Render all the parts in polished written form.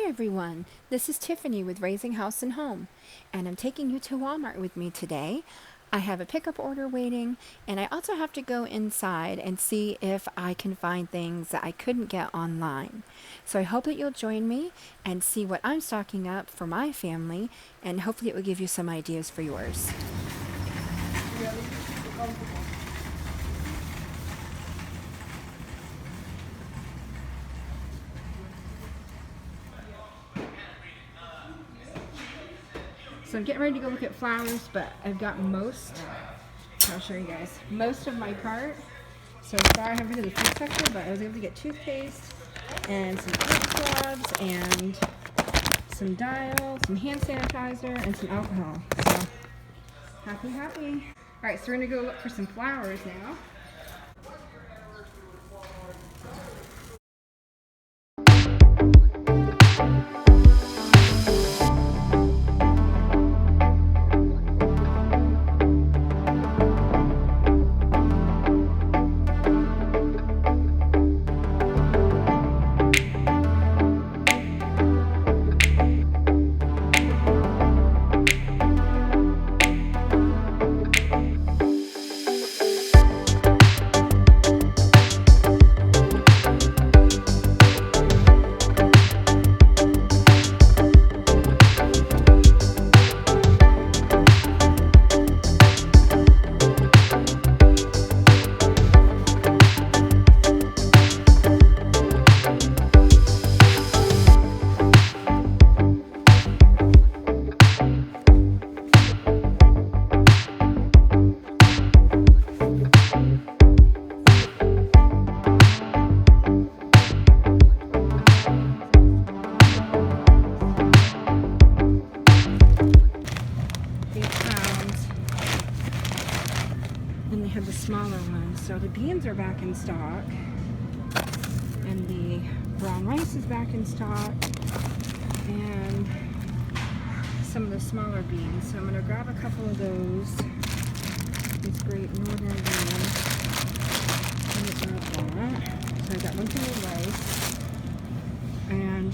Hi everyone, this is Tiffany with Raising House and Home, and I'm taking you to Walmart with me today. I have a pickup order waiting, and I also have to go inside and see if I can find things that I couldn't get online. So I hope that you'll join me and see what I'm stocking up for my family, and hopefully it will give you some ideas for yours. So I'm getting ready to go look at flowers, but I've got I'll show you guys, most of my cart. So far I haven't been to the food section, but I was able to get toothpaste and some food swabs and some dial, some hand sanitizer, and some alcohol. So happy. Alright, so we're gonna go look for some flowers now. And they have the smaller ones. So the beans are back in stock, and the brown rice is back in stock, and some of the smaller beans. So I'm going to grab a couple of those. These great northern beans. So I got one thing of rice and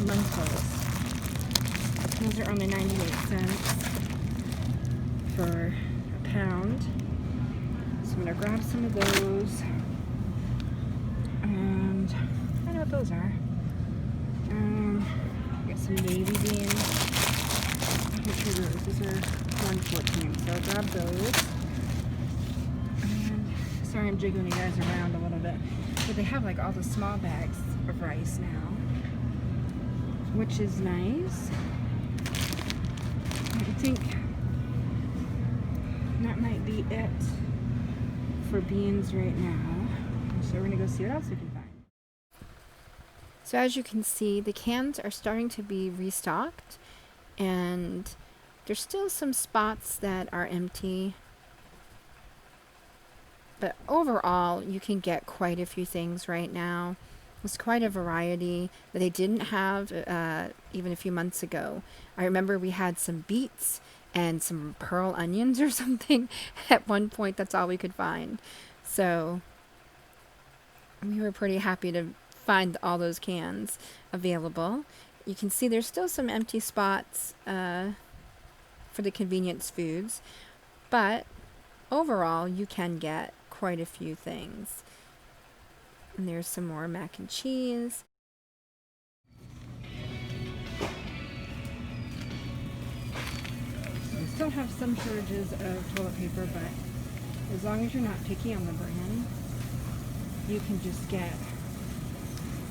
lentils. Those are only 98 cents for a pound. So I'm going to grab some of those, and I don't know what those are. Get some navy beans. Which are those? These are 114, so I'll grab those. And sorry I'm jiggling you guys around a little bit, but they have like all the small bags of rice now, which is nice. I think that might be it for beans right now. So we're gonna go see what else we can find. So as you can see, the cans are starting to be restocked, and there's still some spots that are empty, but overall you can get quite a few things right now. There's quite a variety that they didn't have even a few months ago. I remember we had some beets and some pearl onions or something at one point. That's all we could find. So we were pretty happy to find all those cans available. You can see there's still some empty spots for the convenience foods, but overall you can get quite a few things. And there's some more mac and cheese. We still have some shortages of toilet paper, but as long as you're not picky on the brand, you can just get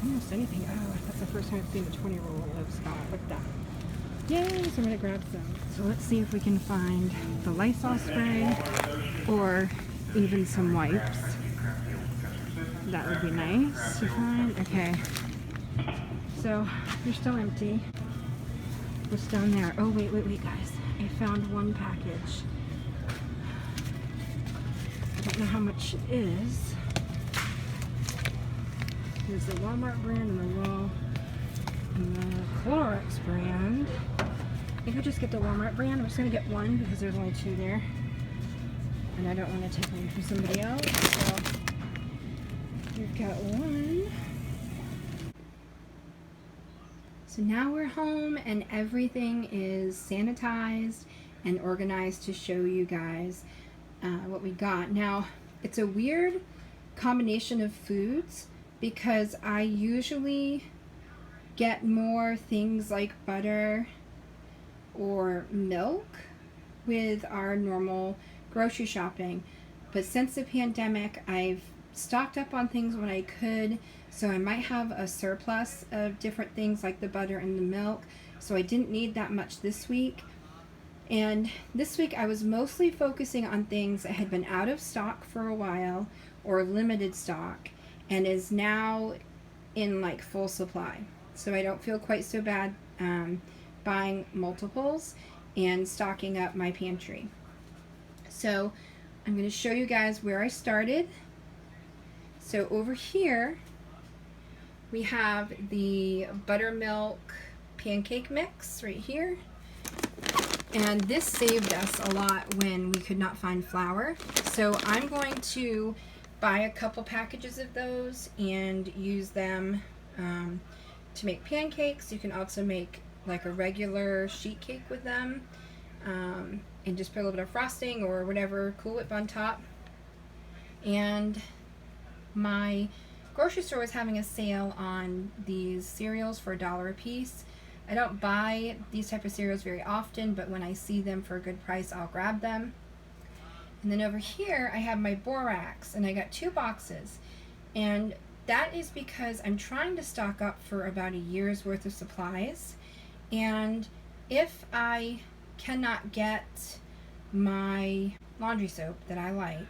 almost anything. Oh, that's the first time I've seen a 20 roll of stock. Look at that. Yay! So I'm going to grab some. So let's see if we can find the Lysol spray or even some wipes. That would be nice to find. Okay. So they're still empty. What's down there? Oh, wait, guys. I found one package. I don't know how much it is. There's the Walmart brand and the Borax brand. I think I'll just get the Walmart brand. I'm just going to get one because there's only two there. And I don't want to take one from somebody else. So we've got one. So now we're home and everything is sanitized and organized to show you guys what we got. Now, it's a weird combination of foods because I usually get more things like butter or milk with our normal grocery shopping. But since the pandemic, I've stocked up on things when I could, so I might have a surplus of different things like the butter and the milk, so I didn't need that much this week. And this week I was mostly focusing on things that had been out of stock for a while or limited stock and is now in like full supply. So I don't feel quite so bad buying multiples and stocking up my pantry. So I'm going to show you guys where I started. So over here we have the Buttermilk Pancake mix right here. And this saved us a lot when we could not find flour. So I'm going to buy a couple packages of those and use them to make pancakes. You can also make like a regular sheet cake with them and just put a little bit of frosting or whatever Cool Whip on top. And my grocery store is having a sale on these cereals for $1 a piece. I don't buy these type of cereals very often, but when I see them for a good price, I'll grab them. And then over here, I have my Borax, and I got 2 boxes. And that is because I'm trying to stock up for about a year's worth of supplies. And if I cannot get my laundry soap that I like,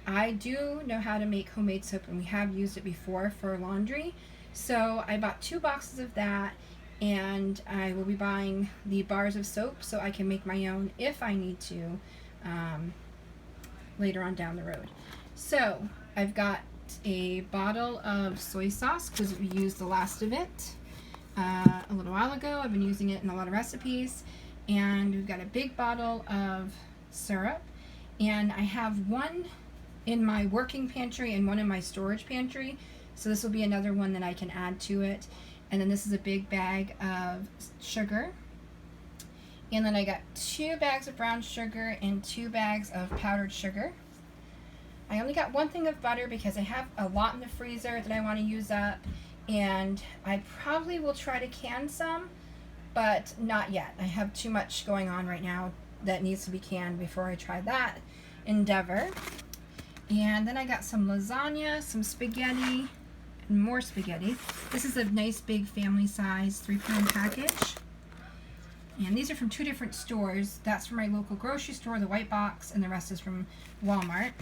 I do know how to make homemade soap, and we have used it before for laundry. So I bought 2 boxes of that. And I will be buying the bars of soap so I can make my own if I need to later on down the road. So I've got a bottle of soy sauce because we used the last of it a little while ago. I've been using it in a lot of recipes. And we've got a big bottle of syrup. And I have one in my working pantry and one in my storage pantry. So this will be another one that I can add to it. And then this is a big bag of sugar. And then I got 2 bags of brown sugar and 2 bags of powdered sugar. I only got 1 thing of butter because I have a lot in the freezer that I want to use up. And I probably will try to can some, but not yet. I have too much going on right now that needs to be canned before I try that endeavor. And then I got some lasagna, some spaghetti, and more spaghetti. This is a nice big family size 3-pound package. And these are from 2 different stores. That's from my local grocery store, the white box, and the rest is from Walmart.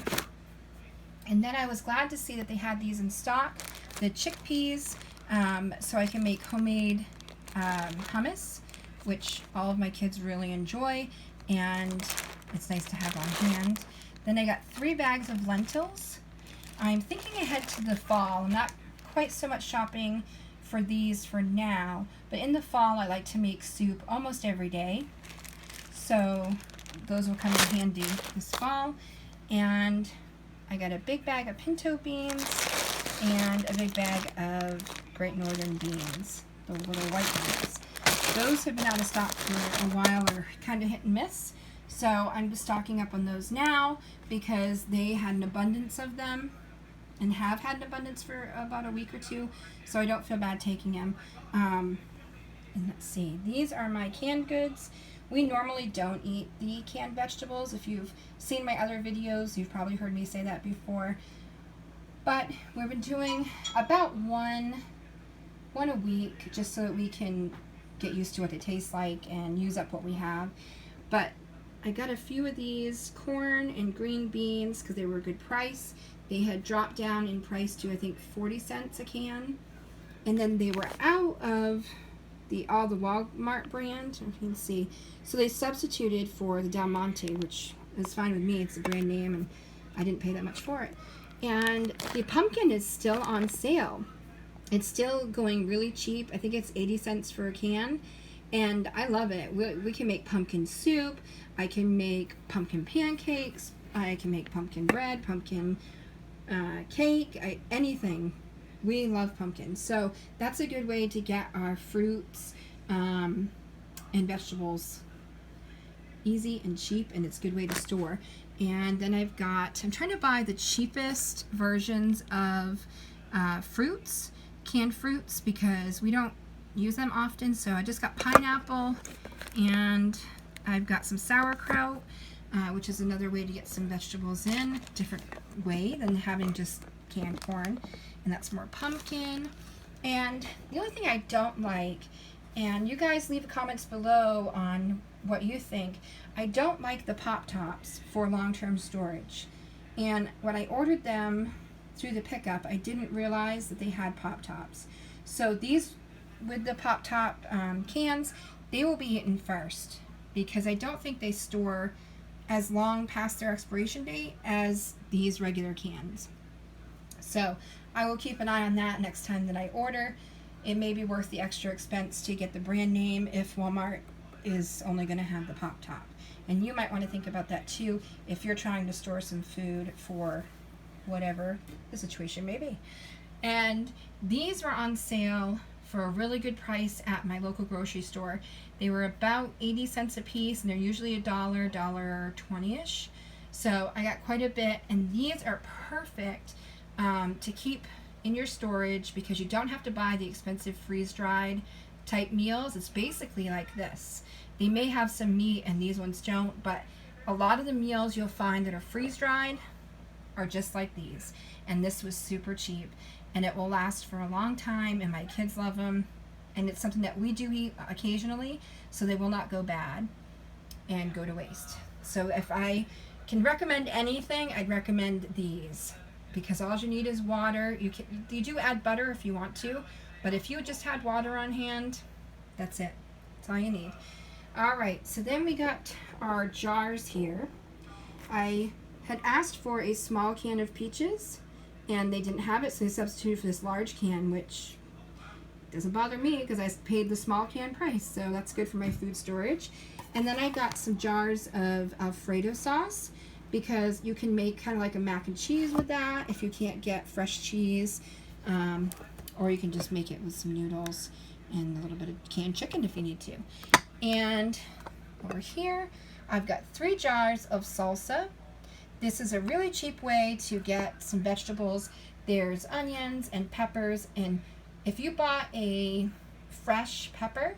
And then I was glad to see that they had these in stock, the chickpeas, so I can make homemade hummus, which all of my kids really enjoy, and it's nice to have on hand. Then I got 3 bags of lentils. I'm thinking ahead to the fall. I'm not quite so much shopping for these for now, but in the fall I like to make soup almost every day, so those will come in handy this fall. And I got a big bag of pinto beans and a big bag of Great Northern beans, the little white ones. Those have been out of stock for a while, or kind of hit and miss, so I'm just stocking up on those now because they had an abundance of them and have had an abundance for about a week or 2, so I don't feel bad taking them. And let's see, these are my canned goods. We normally don't eat the canned vegetables. If you've seen my other videos, you've probably heard me say that before. But we've been doing about one a week just so that we can get used to what they taste like and use up what we have. But I got a few of these corn and green beans because they were a good price. They had dropped down in price to I think 40 cents a can. And then they were out of all the Walmart brand, if you can see. So they substituted for the Del Monte, which is fine with me. It's a brand name and I didn't pay that much for it. And the pumpkin is still on sale. It's still going really cheap. I think it's 80 cents for a can. And I love it. We can make pumpkin soup. I can make pumpkin pancakes. I can make pumpkin bread, pumpkin cake, anything. We love pumpkins. So that's a good way to get our fruits and vegetables. Easy and cheap, and it's a good way to store. And then I'm trying to buy the cheapest versions of fruits, canned fruits, because we don't use them often. So I just got pineapple, and I've got some sauerkraut, which is another way to get some vegetables in, different way than having just canned corn. And that's more pumpkin. And the only thing I don't like, and you guys leave comments below on what you think, I don't like the pop tops for long-term storage. And when I ordered them through the pickup, I didn't realize that they had pop tops. So these with the pop top cans, they will be eaten first, because I don't think they store as long past their expiration date as these regular cans. So I will keep an eye on that next time that I order. It may be worth the extra expense to get the brand name if Walmart is only going to have the pop top. And you might want to think about that too if you're trying to store some food for whatever the situation may be. And these were on sale for a really good price at my local grocery store. They were about 80 cents a piece, and they're usually $1.20-ish. So I got quite a bit, and these are perfect to keep in your storage, because you don't have to buy the expensive freeze-dried type meals. It's basically like this. They may have some meat and these ones don't, but a lot of the meals you'll find that are freeze-dried are just like these. And this was super cheap, and it will last for a long time, and my kids love them, and it's something that we do eat occasionally, so they will not go bad and go to waste. So if I can recommend anything, I'd recommend these, because all you need is water. You do add butter if you want to, but if you just had water on hand, that's it. That's all you need. All right, so then we got our jars here. I had asked for a small can of peaches, and they didn't have it, so they substituted for this large can, which doesn't bother me because I paid the small can price, so that's good for my food storage. And then I got some jars of Alfredo sauce, because you can make kind of like a mac and cheese with that if you can't get fresh cheese, or you can just make it with some noodles and a little bit of canned chicken if you need to. And over here I've got 3 jars of salsa. This is a really cheap way to get some vegetables. There's onions and peppers, and if you bought a fresh pepper,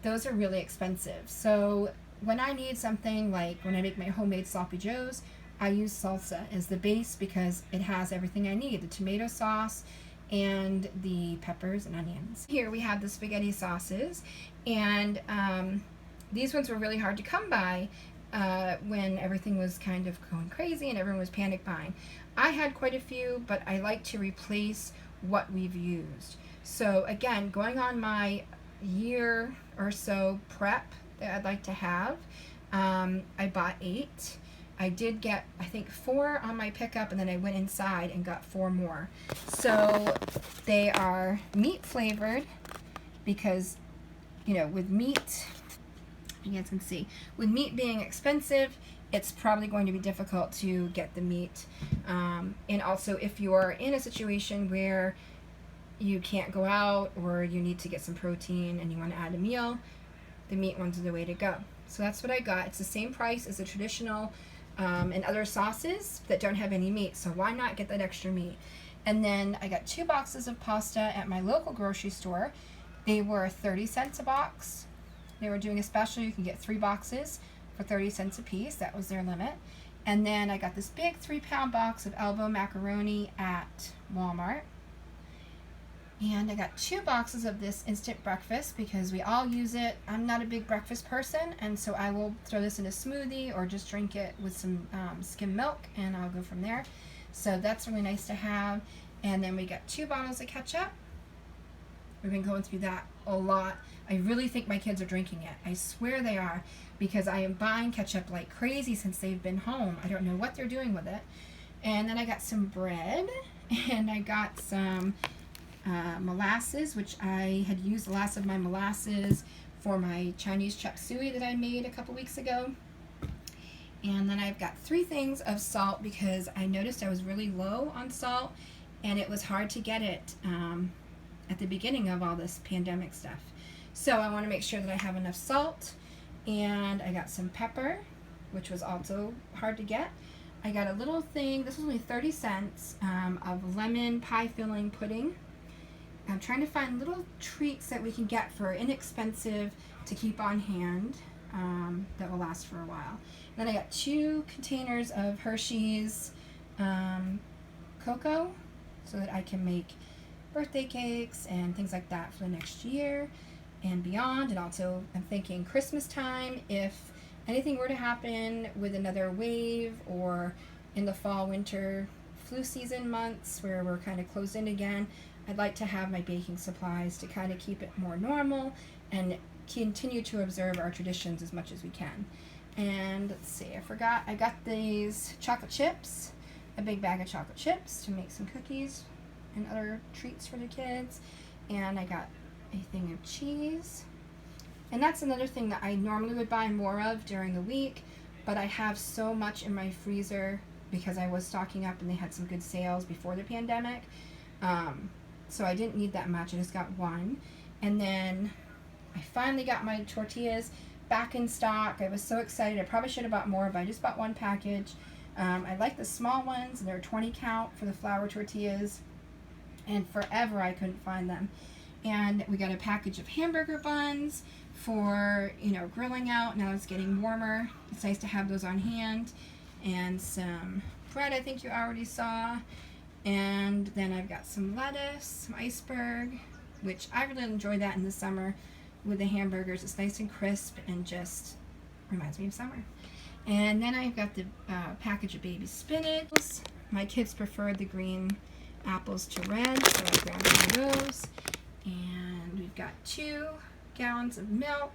those are really expensive. So when I need something, like when I make my homemade sloppy joes, I use salsa as the base because it has everything I need, the tomato sauce and the peppers and onions. Here we have the spaghetti sauces, and these ones were really hard to come by when everything was kind of going crazy and everyone was panic buying. I had quite a few, but I like to replace what we've used. So again, going on my year or so prep that I'd like to have, I bought 8. I did get, I think, 4 on my pickup, and then I went inside and got 4 more. So they are meat flavored, because, you know, with meat, you guys can see, with meat being expensive, it's probably going to be difficult to get the meat. And also, if you're in a situation where you can't go out, or you need to get some protein and you want to add a meal, the meat ones are the way to go. So that's what I got. It's the same price as the traditional and other sauces that don't have any meat, so why not get that extra meat? And then I got 2 boxes of pasta at my local grocery store. They were 30 cents a box. They were doing a special. You can get 3 boxes for 30 cents a piece. That was their limit. And then I got this big 3-pound box of elbow macaroni at Walmart. And I got 2 boxes of this instant breakfast, because we all use it. I'm not a big breakfast person, and so I will throw this in a smoothie or just drink it with some skim milk, and I'll go from there. So that's really nice to have. And then we got 2 bottles of ketchup. We've been going through that a lot. I really think my kids are drinking it. I swear they are, because I am buying ketchup like crazy since they've been home. I don't know what they're doing with it. And then I got some bread, and I got some molasses, which I had used the last of my molasses for my Chinese chop suey that I made a couple weeks ago. And then I've got 3 things of salt, because I noticed I was really low on salt, and it was hard to get it at the beginning of all this pandemic stuff. So I want to make sure that I have enough salt, and I got some pepper, which was also hard to get. I got a little thing, this was only 30 cents, of lemon pie filling pudding. I'm trying to find little treats that we can get for inexpensive to keep on hand, that will last for a while. And then I got 2 containers of Hershey's cocoa, so that I can make birthday cakes and things like that for the next year and beyond. And also I'm thinking Christmas time, if anything were to happen with another wave, or in the fall winter flu season months where we're kind of closed in again, I'd like to have my baking supplies to kind of keep it more normal and continue to observe our traditions as much as we can. And let's see, I forgot, I got these chocolate chips, a big bag of chocolate chips to make some cookies and other treats for the kids. And I got a thing of cheese. And that's another thing that I normally would buy more of during the week, but I have so much in my freezer because I was stocking up and they had some good sales before the pandemic. So I didn't need that much, I just got one. And then I finally got my tortillas back in stock. I was so excited. I probably should have bought more, but I just bought one package. I like the small ones, and they're 20 count for the flour tortillas, and forever I couldn't find them. And we got a package of hamburger buns for, grilling out. Now it's getting warmer. It's nice to have those on hand. And some bread, I think you already saw. And then I've got some lettuce, some iceberg, which I really enjoy that in the summer with the hamburgers. It's nice and crisp and just reminds me of summer. And then I've got the package of baby spinach. My kids preferred the green apples to red, so I grabbed one of those. And we've got 2 gallons of milk.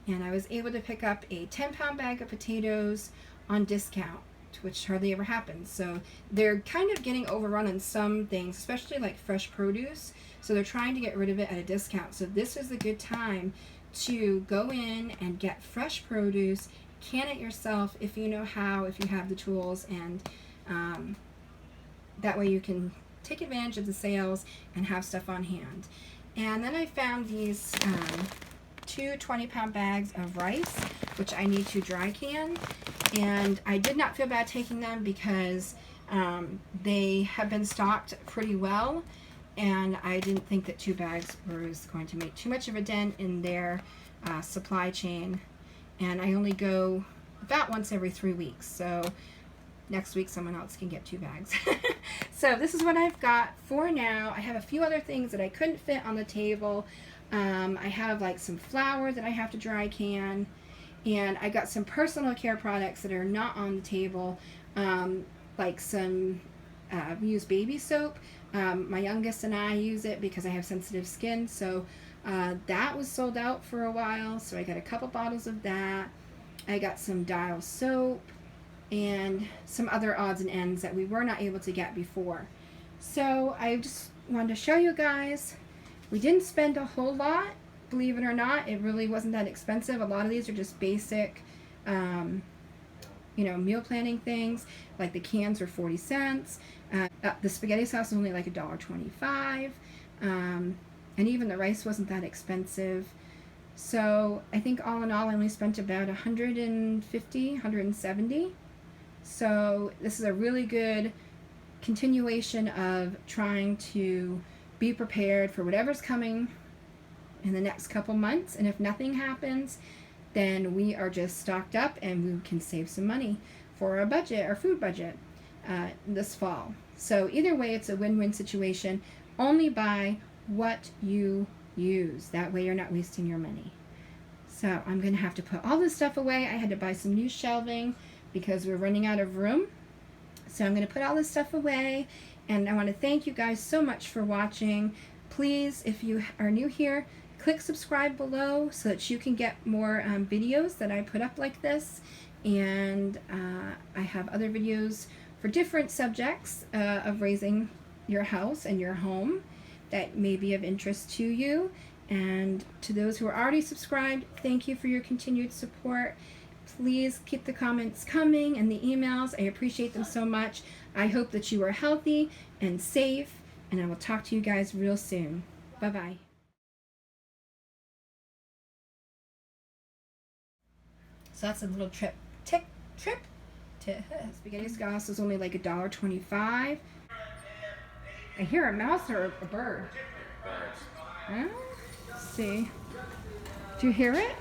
And I was able to pick up a 10-pound bag of potatoes on discount, which hardly ever happens. So they're kind of getting overrun on some things, especially like fresh produce. So they're trying to get rid of it at a discount. So this is a good time to go in and get fresh produce, can it yourself if you know how, if you have the tools, and that way you can take advantage of the sales and have stuff on hand. And then I found these 2 20-pound bags of rice, which I need to dry can. And I did not feel bad taking them because they have been stocked pretty well, and I didn't think that 2 bags was going to make too much of a dent in their supply chain. And I only go about once every 3 weeks, so next week someone else can get 2 bags. So this is what I've got for now. I have a few other things that I couldn't fit on the table. I have like some flour that I have to dry can, and I got some personal care products that are not on the table, like some we use baby soap. My youngest and I use it because I have sensitive skin, so that was sold out for a while, so I got a couple bottles of that. I got some Dial soap and some other odds and ends that we were not able to get before. So I just wanted to show you guys. We didn't spend a whole lot, believe it or not. It really wasn't that expensive. A lot of these are just basic, meal planning things. Like the cans were 40 cents. The spaghetti sauce was only like $1.25. And even the rice wasn't that expensive. So I think all in all I only spent about $150, $170. So this is a really good continuation of trying to be prepared for whatever's coming in the next couple months. And if nothing happens, then we are just stocked up and we can save some money for our budget, our food budget, this fall. So either way, it's a win-win situation. Only buy what you use. That way you're not wasting your money. So I'm going to have to put all this stuff away. I had to buy some new shelving because we're running out of room. So I'm going to put all this stuff away. And I want to thank you guys so much for watching. Please, if you are new here, click subscribe below so that you can get more videos that I put up like this. And I have other videos for different subjects of raising your house and your home that may be of interest to you. And to those who are already subscribed, thank you for your continued support. Please keep the comments coming and the emails. I appreciate them so much. I hope that you are healthy and safe, and I will talk to you guys real soon. Bye-bye. So that's a little trip. Spaghetti sauce is only like $1.25. I hear a mouse or a bird. Huh? Let's see. Do you hear it?